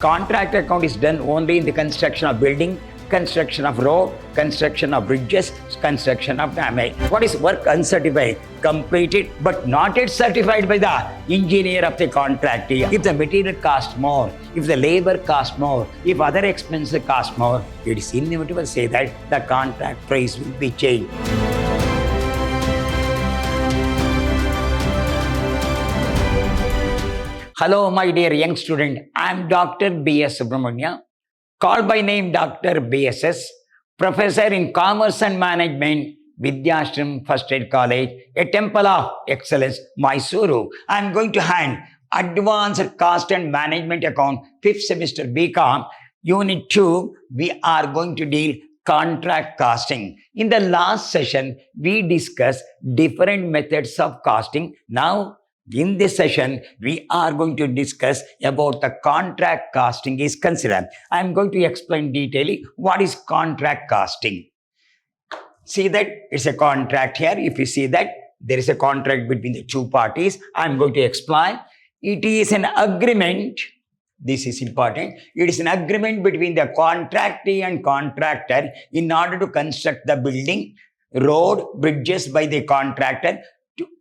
Contract account is done only in the construction of building, construction of road, construction of bridges, construction of dam. What is work uncertified? Completed but not yet certified by the engineer of the contractor. If the material costs more, if the labor costs more, if other expenses cost more, it is inevitable to say that the contract price will be changed. Hello, my dear young student. I am Dr. B.S. Subramania, called by name Dr. BSS, Professor in Commerce and Management, Vidyashram First Aid College, a temple of excellence, Mysuru. I am going to hand Advanced Cost and Management Account, 5th semester BCom, Unit 2. We are going to deal contract costing. In the last session, we discussed different methods of costing. Now, in this session, we are going to discuss about the contract costing is considered. I am going to explain detailing what is contract costing. See that it's a contract here. If you see that there is a contract between the two parties, I am going to explain. It is an agreement. This is important. It is an agreement between the contractee and contractor in order to construct the building, road, bridges by the contractor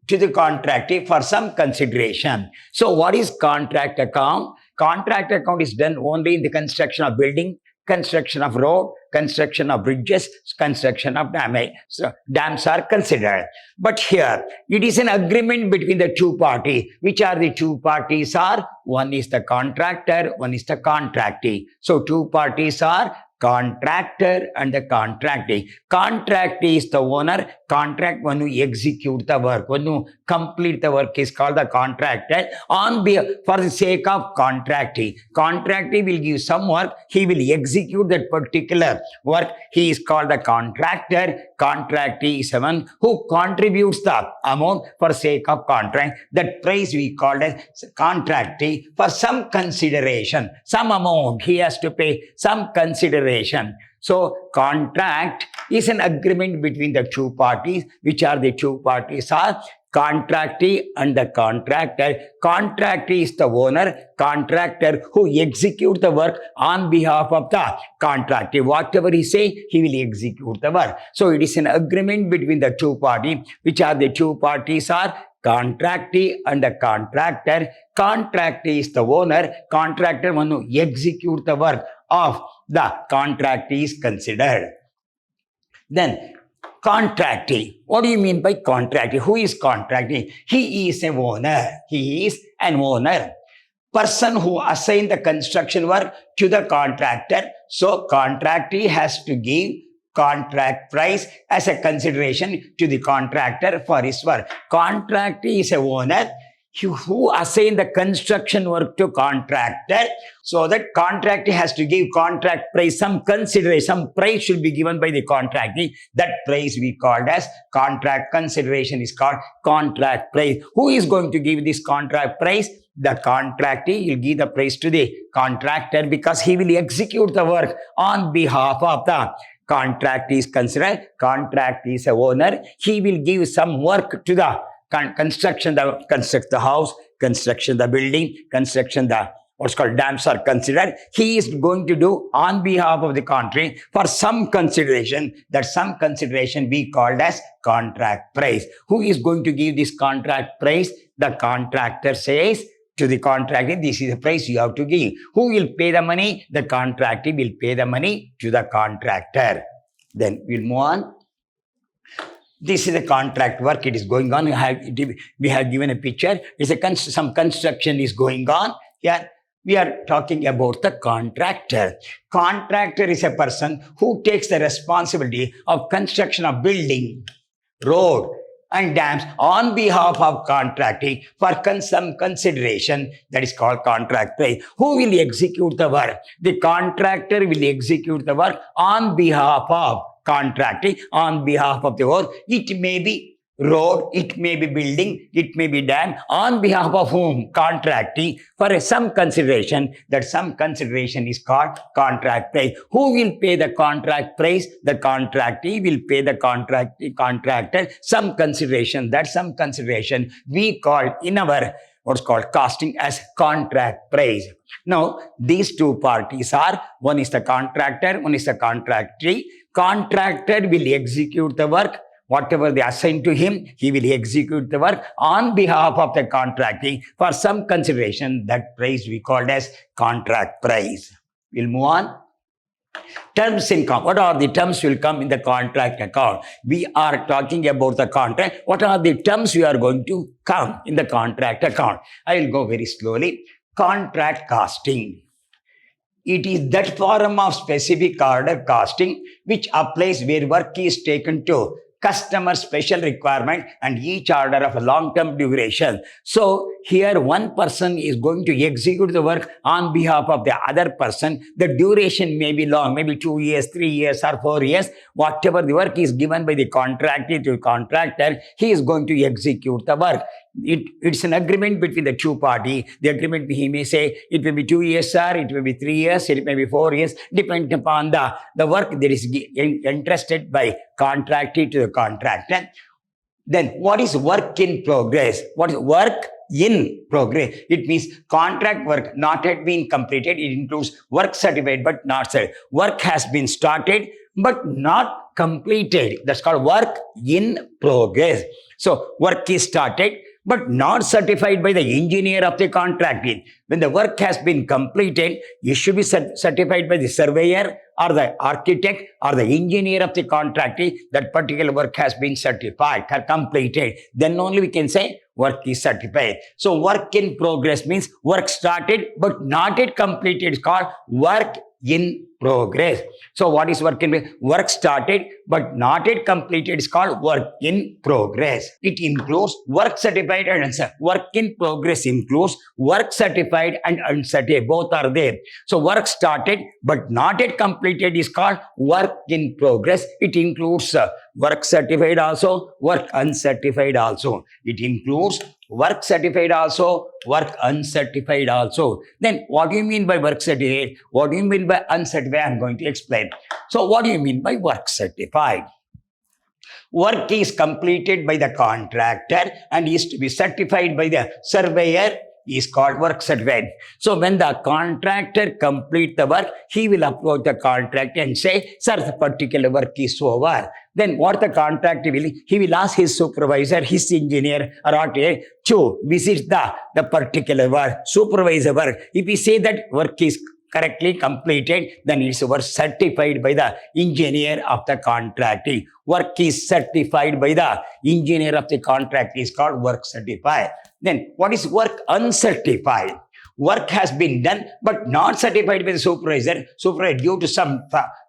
to the contractor for some consideration. So what is contract account? Contract account is done only in the construction of building, construction of road, construction of bridges, construction of dam. So dams are considered. But here, it is an agreement between the two parties. Which are the two parties are? One is the contractor, one is the contractee. So two parties are contractor and the contractee. Contractee is the owner. Contract one who execute the work, one who complete the work is called the contractor. On behalf, for the sake of contractee, contractee will give some work. He will execute that particular work. He is called the contractor. Contractee is someone who contributes the amount for sake of contract. That price we call as contractee for some consideration, some amount he has to pay, some consideration. So contract is an agreement between the two parties. Which are the two parties are contractee and the contractor. Contractee is the owner, contractor who execute the work on behalf of the contractor. Whatever he say, he will execute the work. So it is an agreement between the two parties. Which are the two parties are contractee and the contractor. Contractee is the owner, contractor one who execute the work of the contractee is considered. Then contractee. What do you mean by contractee? Who is contractee? He is an owner. He is an owner. Person who assign the construction work to the contractor. So contractee has to give contract price as a consideration to the contractor for his work. Contractee is a owner who assign the construction work to contractor. So that contractor has to give contract price, some consideration, some price should be given by the contractor. That price we called as contract consideration is called contract price. Who is going to give this contract price? The contractor will give the price to the contractor because he will execute the work on behalf of the contract is considered. Contract is a owner. He will give some work to the construct the house, construction the building, construction the what's called dams are considered. He is going to do on behalf of the country for some consideration. That some consideration we called as contract price. Who is going to give this contract price? The contractor says to the contractor, this is the price you have to give. Who will pay the money? The contractor will pay the money to the contractor. Then we'll move on. This is a contract work. It is going on. We have given a picture. It's some construction is going on. Here we are talking about the contractor. Contractor is a person who takes the responsibility of construction of building, road, and dams on behalf of contracting for some consideration. That is called contract price. Who will execute the work? The contractor will execute the work on behalf of contracting, on behalf of the work. It may be road, it may be building, it may be dam, on behalf of whom? Contracting for some consideration. That some consideration is called contract price. Who will pay the contract price? The contractee will pay the contractor some consideration. That some consideration we call in our what's called costing as contract price. Now, these two parties are, one is the contractor, one is the contractee. Contractor will execute the work. Whatever they assign to him, he will execute the work on behalf of the contractee for some consideration. That price we called as contract price. We'll move on. Terms in account. What are the terms will come in the contract account? We are talking about the contract. What are the terms we are going to come in the contract account? I will go very slowly. Contract costing. It is that form of specific order costing which applies where work is taken to customer special requirement and each order of a long-term duration. So here one person is going to execute the work on behalf of the other person. The duration may be long, maybe 2 years, 3 years or 4 years. Whatever the work is given by the contractor to contractor, he is going to execute the work. It's an agreement between the two parties. The agreement, he may say, it will be 2 years, sir, it will be 3 years, it may be 4 years, depending upon the work that is entrusted by contractor to the contractor. Then what is work in progress? What is work in progress? It means contract work not yet been completed. It includes work certified but not certified. Work has been started but not completed. That's called work in progress. So work is started but not certified by the engineer of the contracting. When the work has been completed, it should be certified by the surveyor or the architect or the engineer of the contracting. That particular work has been certified or completed. Then only we can say work is certified. So work in progress means work started but not yet completed. It's called work in progress. So what is work in progress? Work started but not yet completed is called work in progress. It includes work certified and uncertified. Work in progress includes work certified and uncertified. Both are there. So work started but not yet completed is called work in progress. It includes work certified also, work uncertified also. It includes work certified also, work uncertified also. Then what do you mean by work certified? What do you mean by uncertified? I'm going to explain. So what do you mean by work certified? Work is completed by the contractor and is to be certified by the surveyor is called work certified. So when the contractor complete the work, he will approach the contractor and say, sir, the particular work is over. Then what the contractor will, he will ask his supervisor, his engineer or architect to visit the particular work, supervisor work. If we say that work is correctly completed, then it's work certified by the engineer of the contracting. Work is certified by the engineer of the contract is called work certified. Then what is work uncertified? Work has been done but not certified by the supervisor due to some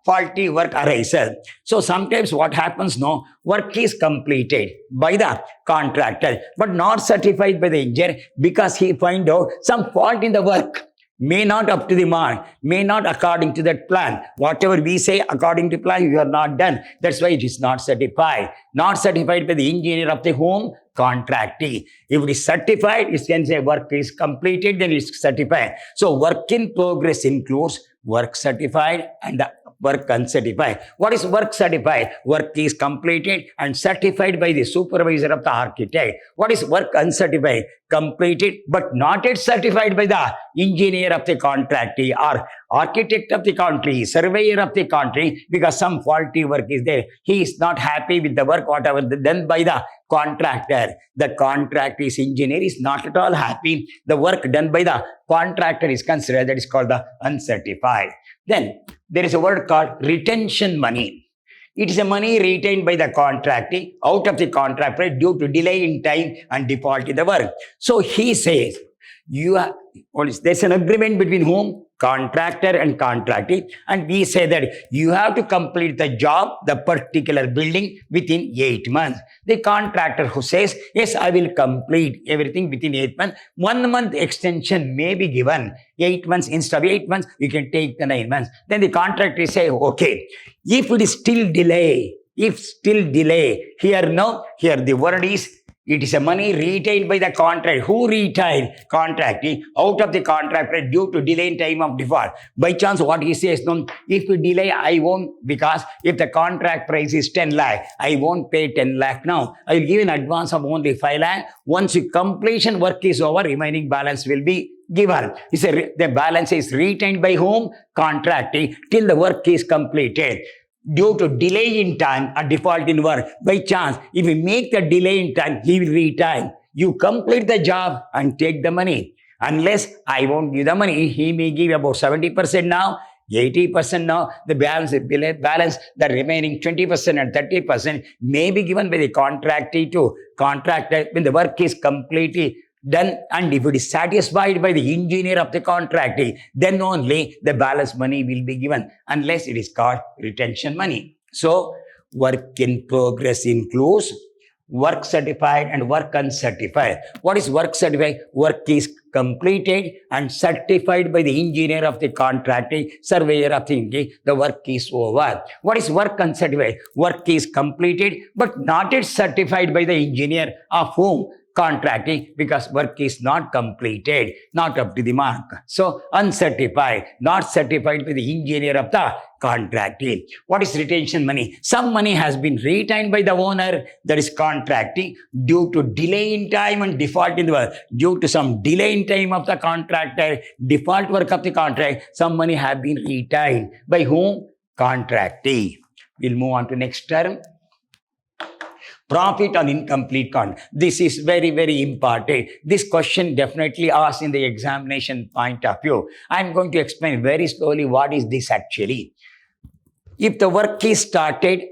faulty work arises. So sometimes what happens, no, work is completed by the contractor but not certified by the engineer because he find out some fault in the work. May not up to the mark, may not according to that plan. Whatever we say according to plan, you are not done. That's why it is not certified. Not certified by the engineer of the home contractee. If it is certified, it can say work is completed, then it's certified. So work in progress includes work certified and the work uncertified. What is work certified? Work is completed and certified by the supervisor of the architect. What is work uncertified? Completed but not yet certified by the engineer of the contractee or architect of the country, surveyor of the country, because some faulty work is there. He is not happy with the work, whatever done by the contractor. The contractor's engineer is not at all happy. The work done by the contractor is considered, that is called the uncertified. Then there is a word called retention money. It is a money retained by the contractee out of the contract price due to delay in time and default in the work. So he says, there's an agreement between whom? Contractor and contractee, and we say that you have to complete the job, the particular building within 8 months. The contractor who says, yes, I will complete everything within 8 months. 1 month extension may be given. 8 months, instead of 8 months, you can take the 9 months. Then the contractor say, okay, if it is still delay, here the word is It is a money retained by the contract. Who retained? Contracting out of the contract price due to delay in time of default. By chance, what he says, no, if we delay, I won't, because if the contract price is 10 lakh, I won't pay 10 lakh now. I will give an advance of only 5 lakh. Once the completion work is over, remaining balance will be given. The balance is retained by whom? Contracting till the work is completed. Due to delay in time or default in work, by chance, if we make the delay in time, he will retain. You complete the job and take the money. Unless I won't give the money, he may give about 70% now, 80% now, the balance, the remaining 20% and 30% may be given by the contractee to contractor when the work is completely done, and if it is satisfied by the engineer of the contracting, then only the balance money will be given, unless it is called retention money. So, work in progress includes work certified and work uncertified. What is work certified? Work is completed and certified by the engineer of the contracting, surveyor of the work is over. What is work uncertified? Work is completed but not yet certified by the engineer of whom? Contracting, because work is not completed, not up to the mark. So, uncertified, not certified by the engineer of the contracting. What is retention money? Some money has been retained by the owner, that is contracting, due to delay in time and default in the work. Due to some delay in time of the contractor, default work of the contract, some money have been retained. By whom? Contracting. We'll move on to next term. Profit on incomplete contract. This is very, very important. This question definitely asked in the examination point of view. I'm going to explain very slowly what is this actually. If the work is started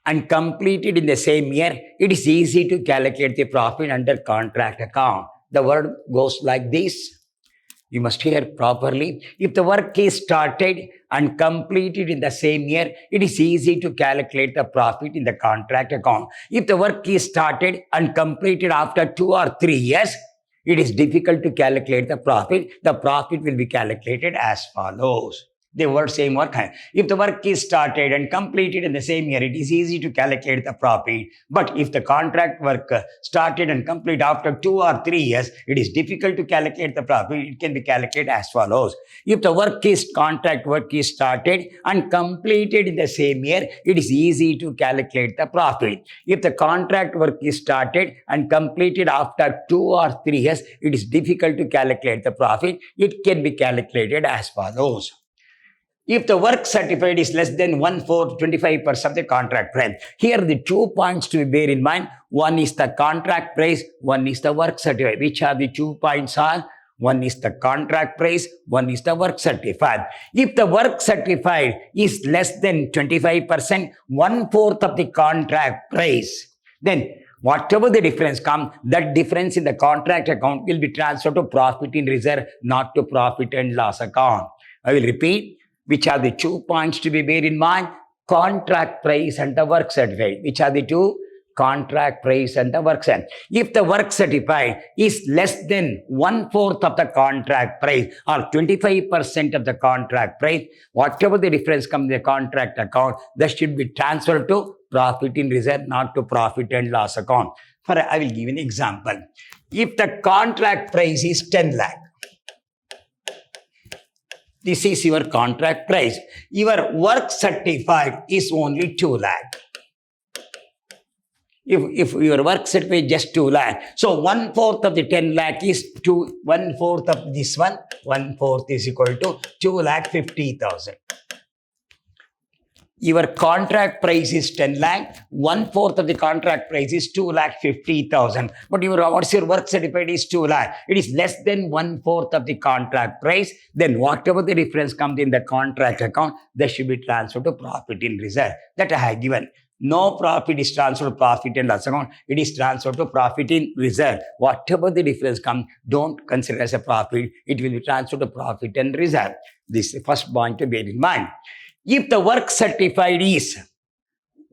and completed in the same year, it is easy to calculate the profit under contract account. The word goes like this. You must hear properly. If the work is started and completed in the same year, it is easy to calculate the profit in the contract account. If the work is started and completed after 2 or 3 years, it is difficult to calculate the profit. The profit will be calculated as follows. The word same work. If the work is started and completed in the same year, it is easy to calculate the profit. But if the contract work started and completed after 2 or 3 years, it is difficult to calculate the profit. It can be calculated as follows. If the contract work is started and completed in the same year, it is easy to calculate the profit. If the contract work is started and completed after 2 or 3 years, it is difficult to calculate the profit. It can be calculated as follows. If the work certified is less than 1/4, 25% of the contract price. Here the 2 points to bear in mind. One is the contract price, one is the work certified. Which are the 2 points are? One is the contract price, one is the work certified. If the work certified is less than 25%, 1/4 of the contract price, then whatever the difference comes, that difference in the contract account will be transferred to profit in reserve, not to profit and loss account. I will repeat. Which are the 2 points to be bear in mind? Contract price and the work certified. Which are the 2? Contract price and the work certified. If the work certified is less than 1/4 of the contract price or 25% of the contract price, whatever the difference comes in the contract account, that should be transferred to profit in reserve, not to profit and loss account. I will give an example. If the contract price is 10 lakh, this is your contract price. Your work certified is only 2 lakh. If your work certified is just 2 lakh, so 1/4 of the 10 lakh is 1/4 of this one. 1/4 is equal to 2,50,000. Your contract price is 10 lakh, 1/4 of the contract price is 2,50,000. But what's your work certified is 2 lakh. It is less than 1/4 of the contract price. Then whatever the difference comes in the contract account, that should be transferred to profit in reserve. That I have given. No profit is transferred to profit and loss account. It is transferred to profit in reserve. Whatever the difference comes, don't consider as a profit. It will be transferred to profit and reserve. This is the first point to bear in mind. If the work certified is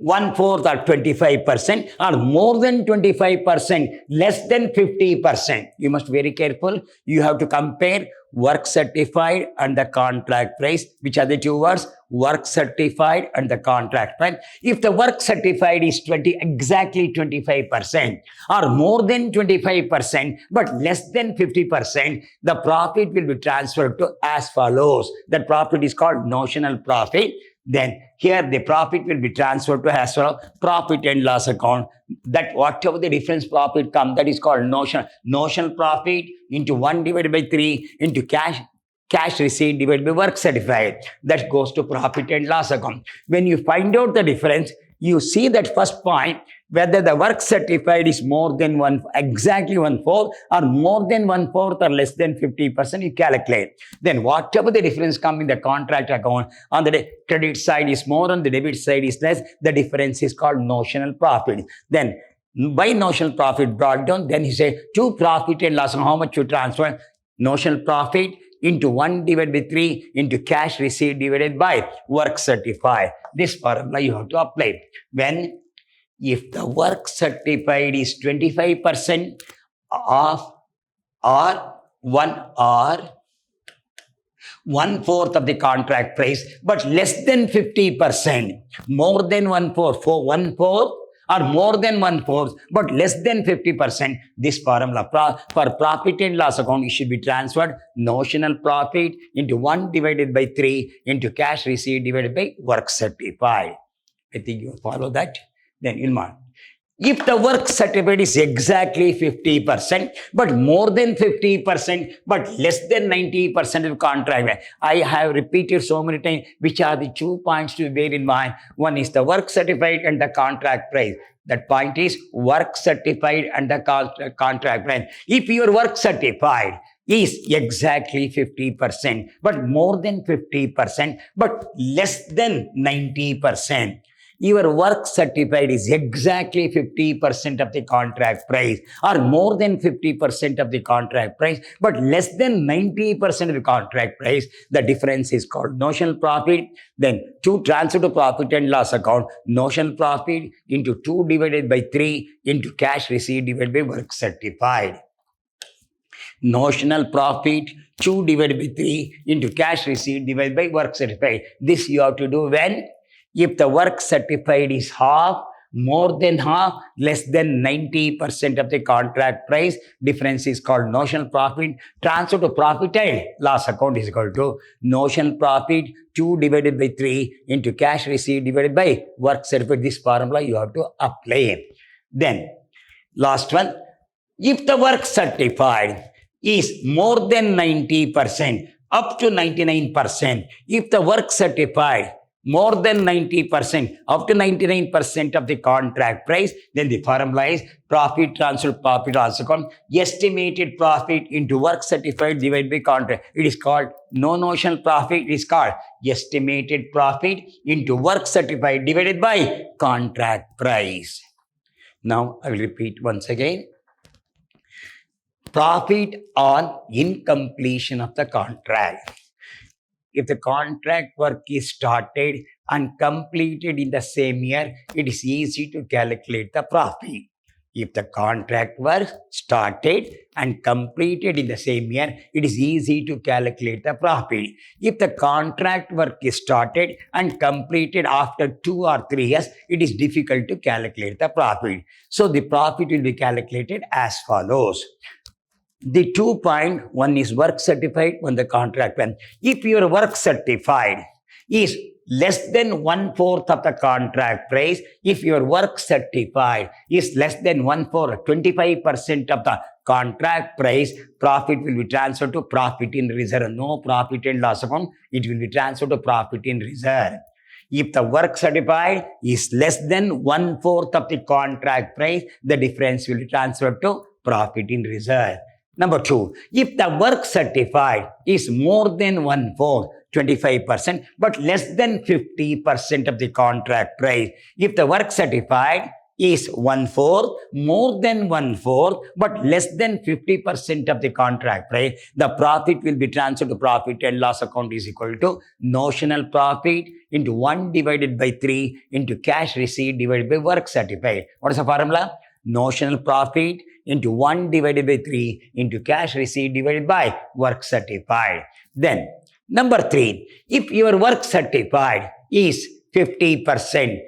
1/4 or 25%, or more than 25%, less than 50%. You must be very careful. You have to compare work certified and the contract price. Which are the two words? Work certified and the contract price. If the work certified is exactly 25% or more than 25%, but less than 50%, the profit will be transferred to as follows. That profit is called notional profit. Then here the profit will be transferred to as well profit and loss account. That whatever the difference profit come, that is called notional profit into 1 divided by 3 into cash receipt divided by work certified. That goes to profit and loss account. When you find out the difference, you see that first point, whether the work certified is more than exactly 1/4 or more than 1/4 or less than 50%, you calculate. Then whatever the difference come in the contract account, on the credit side is more, on the debit side is less, the difference is called notional profit. Then by notional profit brought down, then you say to profit and loss, how much you transfer? Notional profit into 1 divided by 3 into cash receipt divided by work certified. This formula you have to apply. If the work certified is 25% of or 1/4 of the contract price, but less than 50%, more than 1/4, for 1/4 or more than 1/4, but less than 50%, this formula for profit and loss account, it should be transferred notional profit into 1 divided by 3 into cash receipt divided by work certified. I think you follow that. Then Ilman, if the work certified is exactly 50%, but more than 50%, but less than 90% of contract, I have repeated so many times, which are the 2 points to bear in mind. One is the work certified and the contract price. That point is work certified and the contract price. If your work certified is exactly 50%, but more than 50%, but less than 90%, your work certified is exactly 50% of the contract price or more than 50% of the contract price, but less than 90% of the contract price, the difference is called notional profit. Then to transfer to profit and loss account, notional profit into 2 divided by 3 into cash receipt divided by work certified. Notional profit 2 divided by 3 into cash receipt divided by work certified. This you have to do when? If the work certified is half, more than half, less than 90% of the contract price, difference is called notional profit. Transfer to profit and loss account is equal to notional profit 2 divided by 3 into cash receipt divided by work certified. This formula you have to apply. Then last one, if the work certified is more than 90%, up to 99%, if the work certified more than 90%, up to 99% of the contract price, then the formula is profit transfer profit also called estimated profit into work certified divided by contract. It is called no notional profit. It is called estimated profit into work certified divided by contract price. Now I will repeat once again. Profit on incompletion of the contract. If the contract work is started and completed in the same year, it is easy to calculate the profit. If the contract work started and completed in the same year, it is easy to calculate the profit. If the contract work is started and completed after 2 or 3 years, it is difficult to calculate the profit. So the profit will be calculated as follows. The 2 point, one is work certified, one the contract one. If your work certified is less than 1/4 of the contract price, if your work certified is less than 1/4, 25% of the contract price, profit will be transferred to profit in reserve. No profit and loss account, it will be transferred to profit in reserve. If the work certified is less than 1/4 of the contract price, the difference will be transferred to profit in reserve. Number 2, if the work certified is more than 1/4, 25%, but less than 50% of the contract price, if the work certified is 1/4, more than 1/4, but less than 50% of the contract price, the profit will be transferred to profit and loss account is equal to notional profit into 1 divided by 3 into cash received divided by work certified. What is the formula? Notional profit into 1 divided by 3 into cash received divided by work certified. Then, number 3, if your work certified is 50%,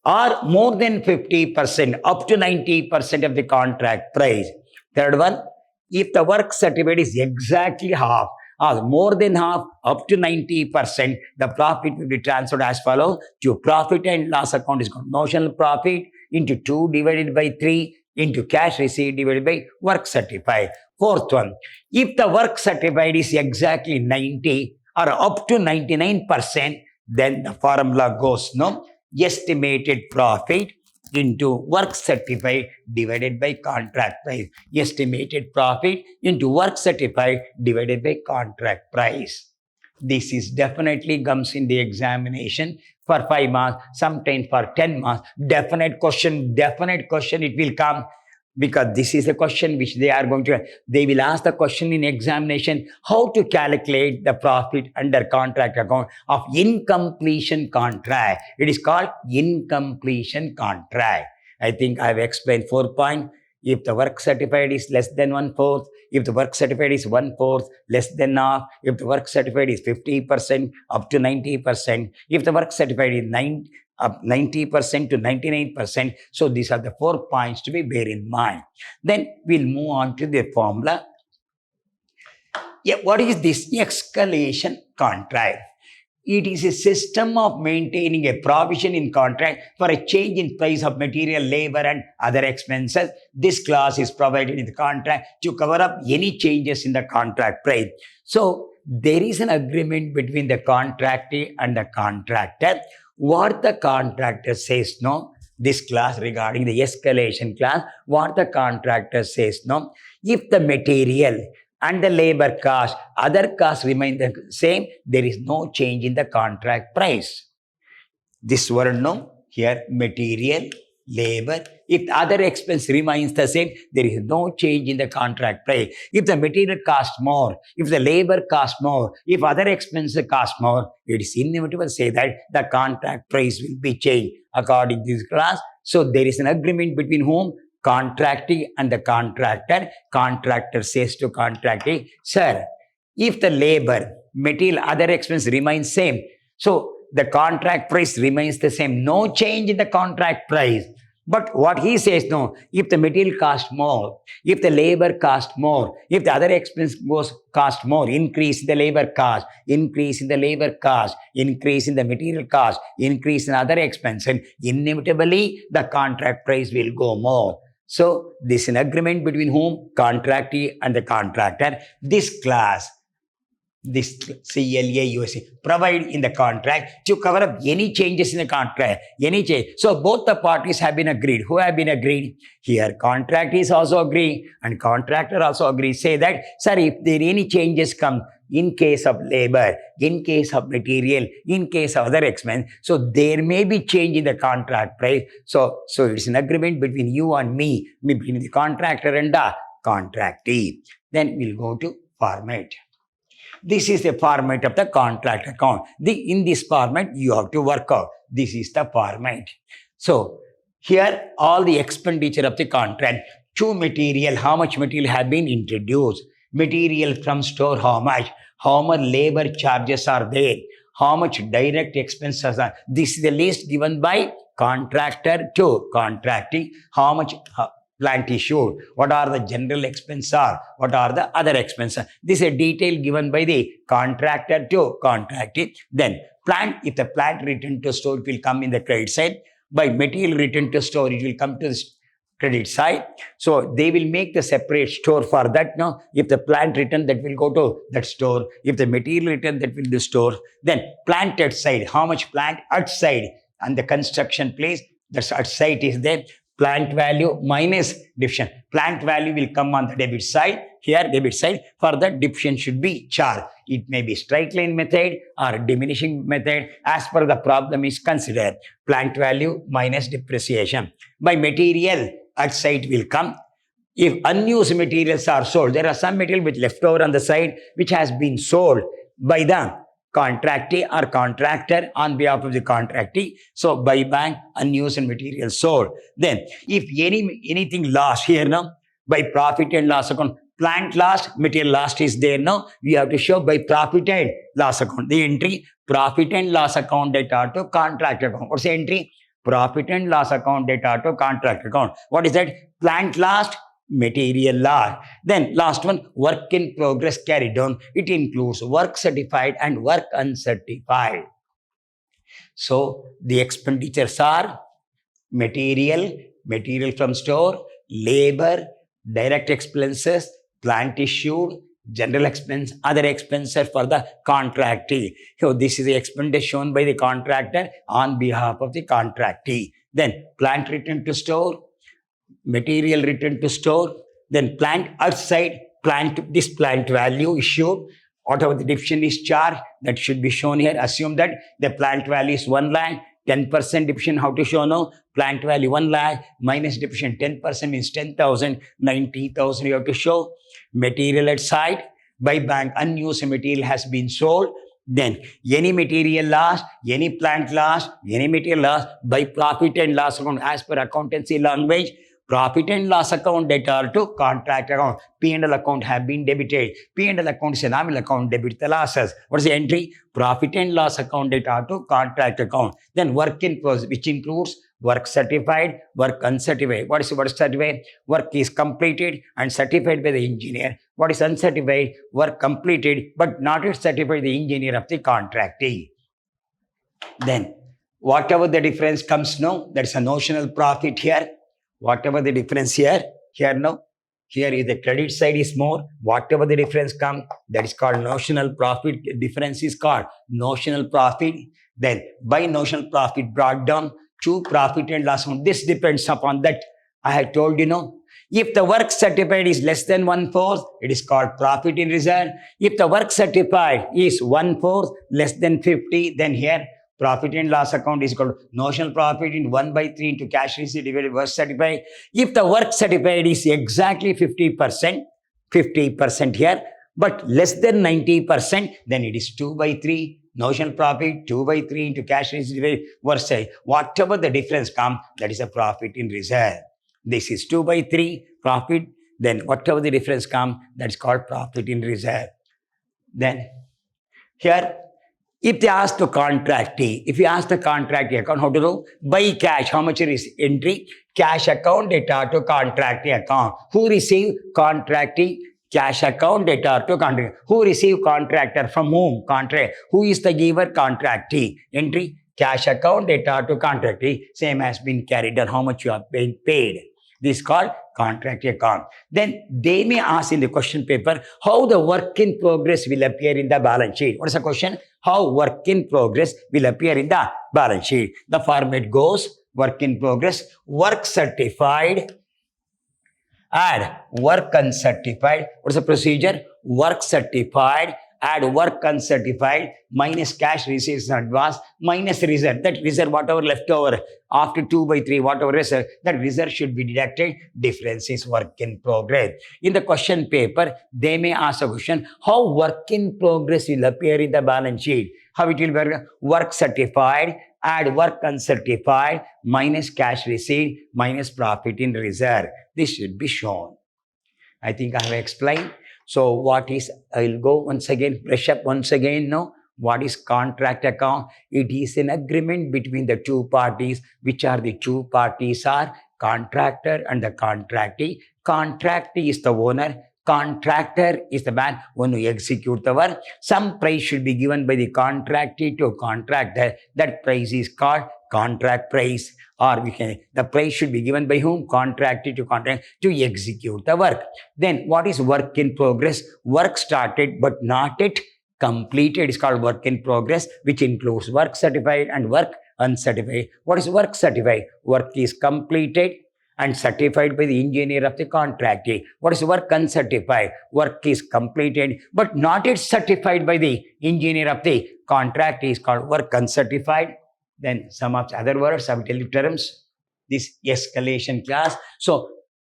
or more than 50%, up to 90% of the contract price. Third one, if the work certificate is exactly half or more than half, up to 90%, the profit will be transferred as follows. To profit and loss account is called notional profit into 2 divided by 3 into cash received divided by work certified. Fourth one, if the work certified is exactly 90 or up to 99%, then the formula goes, no, estimated profit into work certified divided by contract price. Estimated profit into work certified divided by contract price. This is definitely comes in the examination for 5 marks, sometimes for 10 marks. Definite question it will come, because this is a question which they will ask the question in examination, how to calculate the profit under contract account of incompletion contract. It is called incompletion contract. I think I have explained 4 points. If the work certified is less than 1/4, if the work certified is 1/4, less than half, if the work certified is 50%, up to 90%, if the work certified is 90% to 99%. So these are the 4 points to be bear in mind. Then we'll move on to the formula. Yeah, what is this escalation contract? It is a system of maintaining a provision in contract for a change in price of material, labor, and other expenses. This clause is provided in the contract to cover up any changes in the contract price. So there is an agreement between the contractee and the contractor. What the contractor says, no, this clause regarding the escalation clause, what the contractor says, no, if the material and the labor cost, other costs remain the same, there is no change in the contract price. This word, no, here material, labor, if the other expense remains the same, there is no change in the contract price. If the material costs more, if the labor costs more, if other expenses cost more, it is inevitable to say that the contract price will be changed according to this clause. So there is an agreement between whom? Contractee and the contractor. Contractor says to contractee, sir, if the labor, material, other expense remains same, so the contract price remains the same, no change in the contract price. But what he says, no, if the material costs more, if the labor costs more, if the other expense cost more, increase in the labor cost, increase in the labor cost, increase in the material cost, increase in other expense, and inevitably the contract price will go more. So this is an agreement between whom? Contractee and the contractor. This clause, this CLAUSE, provide in the contract to cover up any changes in the contract, any change. So both the parties have been agreed. Who have been agreed? Here, contract is also agree and contractor also agree. Say that, sir, if there any changes come in case of labor, in case of material, in case of other expense, so there may be change in the contract price. So it's an agreement between you and me, between the contractor and the contractee. Then we'll go to format. This is the format of the contract account. In this format, you have to work out. This is the format. So here, all the expenditure of the contract. To material, how much material have been introduced? Material from store, how much? How much labor charges are there? How much direct expenses are? This is the list given by contractor to contracting. How much plant issued, what are the general expenses are, what are the other expenses. This is a detail given by the contractor to contractee. Then plant, if the plant returned to store, it will come in the credit side. By material returned to store, it will come to the credit side. So they will make the separate store for that. Now, if the plant return, that will go to that store. If the material return, that will be store. Then plant at side, how much plant at side, and the construction place, that's at side is there. Plant value minus division. Plant value will come on the debit side. here debit side. For that, division should be charge. It may be straight line method or diminishing method as per the problem is considered. Plant value minus depreciation. By material, at site will come. If unused materials are sold, there are some material which left over on the side which has been sold by the contractee or contractor on behalf of the contractee. So by bank, unused material sold. Then if anything lost here now, by profit and loss account, plant lost, material lost is there now. We have to show by profit and loss account. The entry, profit and loss account data to contract account. What's the entry? Profit and loss account data to contract account. What is that? Plant lost, material loss. Then last one, work in progress carried on. It includes work certified and work uncertified. So the expenditures are material from store, labor, direct expenses, plant issued, general expense, other expenses for the contractee. So this is the expenditure shown by the contractor on behalf of the contractee. Then plant returned to store, material returned to store, then plant outside, this plant value issued, whatever the division is charged, that should be shown here. Assume that the plant value is 1 lakh, 10% division, how to show now? Plant value 1 lakh minus division 10% means 10,000, 90,000 you have to show. Material at side, by bank, unused material has been sold. Then any material loss, any plant loss, any material loss, by profit and loss account as per accountancy language, profit and loss account data to contract account. P&L account have been debited. P&L account is a nominal account, debit the losses. What is the entry? Profit and loss account data to contract account. Then work in progress, which includes work certified, work uncertified. What is work certified? Work is completed and certified by the engineer. What is uncertified? Work completed but not yet certified by the engineer of the contractee. Then whatever the difference comes now, that is a notional profit here. Whatever the difference here now, here is the credit side is more. Whatever the difference comes, that is called notional profit. Difference is called notional profit. Then by notional profit brought down to profit and loss account. This depends upon that. I have told you know. If the work certified is less than 1/4, it is called profit in reserve. If the work certified is 1/4 less than 50, then here profit and loss account is called notional profit in 1/3 into cash receipt divided by work certified. If the work certified is exactly 50% here, but less than 90%, then it is 2/3. Notional profit 2/3 into cash receipt divided by work certified. Whatever the difference comes, that is a profit in reserve. This is 2/3 profit. Then whatever the difference comes, that is called profit in reserve. Then here, if they ask the contractee, if you ask the contractee account, how to do? By cash, how much is entry? Cash account data to contractee account. Who receive? Contractee. Cash account data to contractee. Who receive? Contractor. From whom? Contract. Who is the giver? Contractee. Entry. Cash account data to contractee. Same has been carried on. How much you have been paid. This is called contract account. Then they may ask in the question paper how the work in progress will appear in the balance sheet. What is the question? How work in progress will appear in the balance sheet. The format goes work in progress, work certified, add work uncertified. What is the procedure? Work certified, add work uncertified, minus cash receipts in advance, minus reserve. That reserve, whatever left over after 2/3, whatever reserve, that reserve should be deducted. Difference is work in progress. In the question paper, they may ask a question, how work in progress will appear in the balance sheet? How it will be? Work certified, add work uncertified, minus cash receipt, minus profit in reserve. This should be shown. I think I have explained. So what is, I will go once again, brush up once again now. What is contract account? It is an agreement between the two parties. Which are the two parties are contractor and the contractee. Contractee is the owner. Contractor is the man who execute the work. Some price should be given by the contractee to contractor. That price is called contract price. Or the price should be given by whom? Contractee to contract to execute the work. Then what is work in progress? Work started but not yet completed is called work in progress, which includes work certified and work uncertified. What is work certified? Work is completed and certified by the engineer of the contractee. What is work uncertified? Work is completed but not yet certified by the engineer of the contractee is called work uncertified. Then some of the other words, I will tell you terms. This escalation clause. So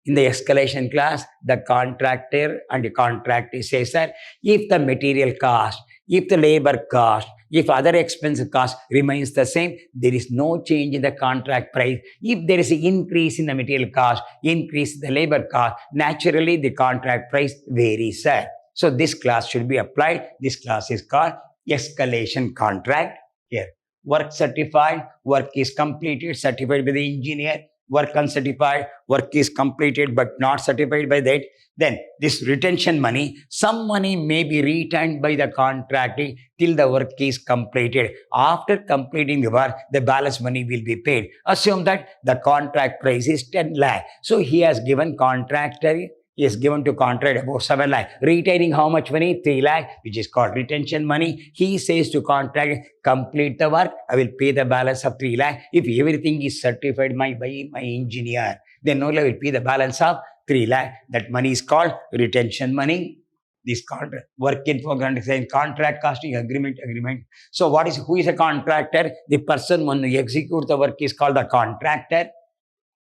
in the escalation clause, the contractor and the contractee says that if the material cost, if the labor cost, if other expense cost remains the same, there is no change in the contract price. If there is an increase in the material cost, increase in the labor cost, naturally the contract price varies. So this clause should be applied. This clause is called escalation contract. Here, work certified, work is completed, certified by the engineer. Work uncertified, work is completed but not certified by that. Then this retention money, some money may be retained by the contractee till the work is completed. After completing the work, the balance money will be paid. Assume that the contract price is 10 lakh. So he has given contractor, he is given to contract about 7 lakh. Retaining how much money? 3 lakh, which is called retention money. He says to contract, complete the work, I will pay the balance of 3 lakh. If everything is certified by my engineer, then only I will pay the balance of 3 lakh. That money is called retention money. This contract, work in progress, contract costing agreement. So who is a contractor? The person when you execute the work is called the contractor.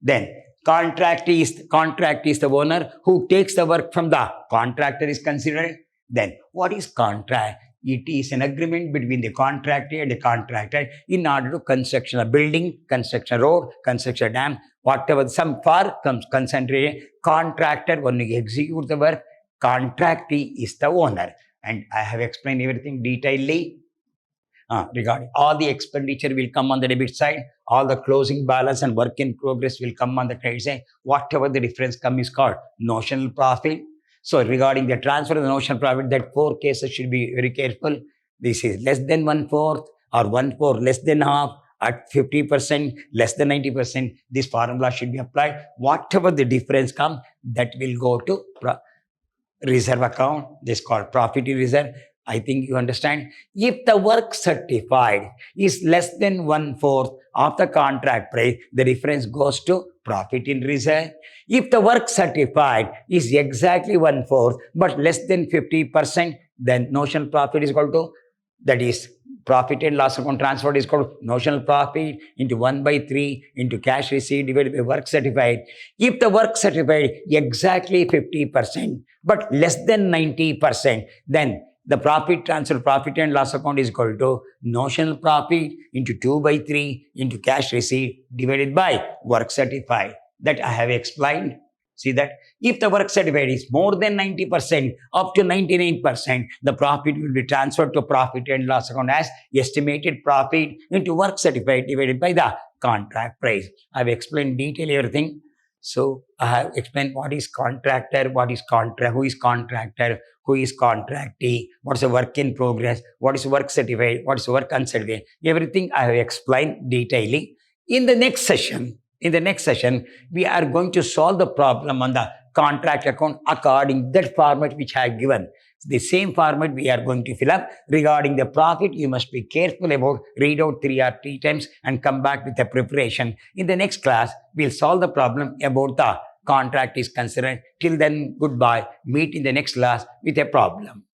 Then contract is the owner who takes the work from the contractor is considered. Then what is contract? It is an agreement between the contractor and the contractor in order to construction a building, construction a road, construction a dam, whatever. Some far comes concentrated. Contractor when you execute the work, contractee is the owner. And I have explained everything detailedly. Regarding all the expenditure will come on the debit side, all the closing balance and work in progress will come on the credit side. Whatever the difference comes is called notional profit. So regarding the transfer of the notional profit, that 4 cases should be very careful. This is less than 1/4 or 1/4, less than half, at 50%, less than 90%. This formula should be applied. Whatever the difference comes, that will go to reserve account. This is called profit in reserve. I think you understand. If the work certified is less than 1/4 of the contract price, the difference goes to profit in reserve. If the work certified is exactly 1/4 but less than 50%, then notional profit is equal to, that is profit and loss account transferred is called notional profit into 1/3 into cash received divided by work certified. If the work certified exactly 50% but less than 90%, then the profit transfer, profit and loss account is equal to notional profit into 2/3 into cash received divided by work certified. That I have explained. See that if the work certified is more than 90%, up to 99%, the profit will be transferred to profit and loss account as estimated profit into work certified divided by the contract price. I have explained detail everything. So I have explained what is contractor, what is contract, who is contractor, who is contractee, what is a work in progress, what is work certified, what is work uncertified. Everything I have explained detailedly. In the next session, we are going to solve the problem on the contract account according to that format which I have given. The same format we are going to fill up. Regarding the profit, you must be careful about, read out 3 or 3 times and come back with a preparation. In the next class, we'll solve the problem about the contract is concerned. Till then, goodbye. Meet in the next class with a problem.